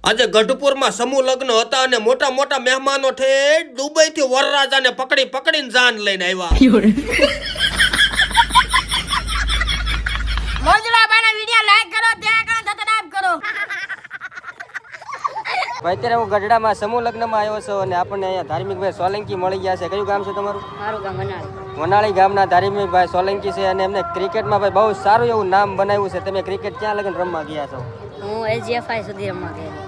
આજે ગઢપુરમાં સમૂહ લગ્ન હતા અને મોટા મોટા મહેમાનો ઠેઠ દુબઈ થી વરરાજાને પકડીને જાન લઈને આવ્યા. મોજલાબાના વિડિયો લાઈક કરો, ત્યાં કરો, સબસ્ક્રાઇબ કરો. અત્યારે હું ગઢડામાં સમૂહ લગ્નમાં આવ્યો છું અને આપણને અહીંયા ધાર્મિકભાઈ સોલંકી મળી ગયા છે. કયું ગામ છે તમારું? મારું ગામ વનાળી. વનાળી ગામના ધાર્મિકભાઈ સોલંકી છે અને એમને ક્રિકેટમાં ભાઈ બહુ સારું એવું નામ બનાવ્યું છે. તમે ક્રિકેટ ક્યાં લગન રમવા ગયા છો? હું એજીએફઆઈ સુધી રમવા ગયેલો.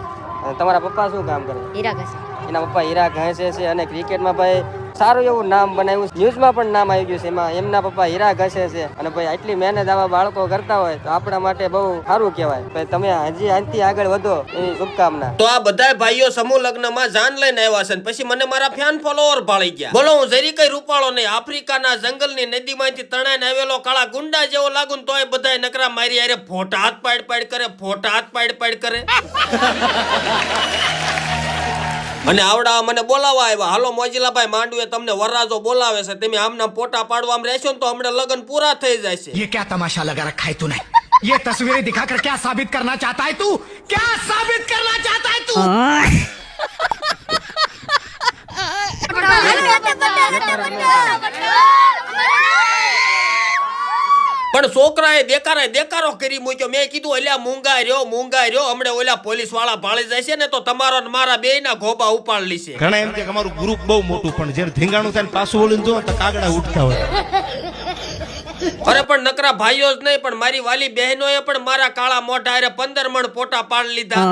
અને તમારા પપ્પા શું કામ કરે? હીરા ઘસે. એના પપ્પા હીરા ઘસે છે અને ક્રિકેટમાં ભાઈ સારું એવું નામ બનાવ્યું. ન્યૂઝમાં પણ નામ આવી ગયું છે. એમાં એમના પપ્પા હીરા ઘસે છે અને ભાઈ આટલી મહેનત આવા બાળકો કરતા હોય તો આપણા માટે બહુ સારું કહેવાય. ભાઈ તમે હજી આનાથી આગળ વધો એની શુભકામના. તો આ બધા ભાઈઓ સમૂહ લગ્નમાં જાન લઈને આવ્યા છે. પછી મને મારા ફેન ફોલોવર ભાળી ગયા. બોલો હું જરી કઈ રૂપાળો નહીં, આફ્રિકાના જંગલની નદીમાંથી તણાઈને આવેલો કાળા ગુંડા જેવો લાગુ ને તોય બધાય નકરા મારી હારે ફોટા હાથ પાડ કરે, ફોટા હાથ પાડ કરે. અને આવડા મને બોલાવવા આવ્યા. હાલો મોજીલાભાઈ માંડવે તમને વરરાજો બોલાવે છે, તમે આમના ફોટા પાડવામાં રહેશો ને તો હમણાં લગ્ન પૂરા થઈ જશે. ये क्या तमाशा लगा रखा है तूने? ये तस्वीरें दिखाकर क्या साबित करना चाहता है तू? क्या साबित करना चाहता है तू? પણ છોકરાએ દેકારો કરી મૂક્યો. મેં કીધું અલ્યા મૂંગા રહ્યો હમણે ઓલા પોલીસ વાળા ભાળી જાય છે ને તો તમારો ને મારા બેયના ગોબા ઉપાડી છે. ઘણા એમ કે અમારું ગ્રુપ બહુ મોટું, પણ જ્યારે ધીંગાણું થાય ને પાછું બોલીને જો તો કાગડા ઉઠતા હોય. અરે પણ નકરા ભાઈઓ જ નહીં પણ મારી વાલી બહેનોએ પણ મારા કાળા મોઢા હારે 15 મણ પોટા પાડી લીધા.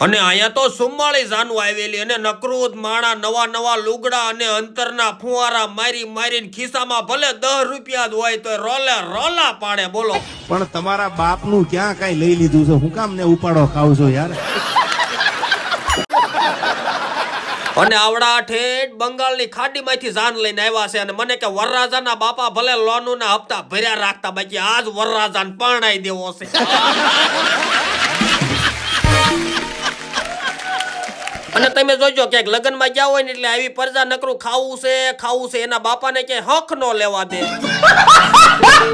અને અહીંયા તો સુમ્માળી જાનું આવેલી અને નકરૂદ માણા નવા લુગડા અને અંતરના ફુવારા મારીને ખિસ્સામાં ભલે 10 રૂપિયા જ હોય તો રોલા પાડે. બોલો પણ તમારા બાપનું ક્યાં કઈ લઈ લીધું છે? હું કામ ને ઉપાડો ખાવ છો યાર? અને આવડા ઠેઠ બંગાળની ખાડીમાંથી જાન લઈને આવ્યા છે અને મને કે વરરાજાના બાપા ભલે લોનના હપ્તા ભર્યા રાખતા, બાકી આજ વરરાજાને પરણાઈ દેવો છે. અને તમે જોજો ક્યાંક લગ્નમાં ગયા હોય ને એટલે આવી પરજા નકરું ખાવું છે એના બાપાને ક્યાંય હક નો લેવા દે.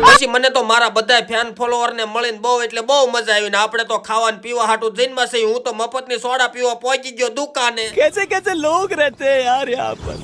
પછી મને તો મારા બધા ફેન ફોલોવર ને મળીને બહુ મજા આવી ને આપણે તો ખાવાનું પીવા હાટું જઈને માં હું તો મફતની સોડા પીવા પહોંચી ગયો દુકાને. कैसे कैसे लोग रहते हैं यार यहाँ पर.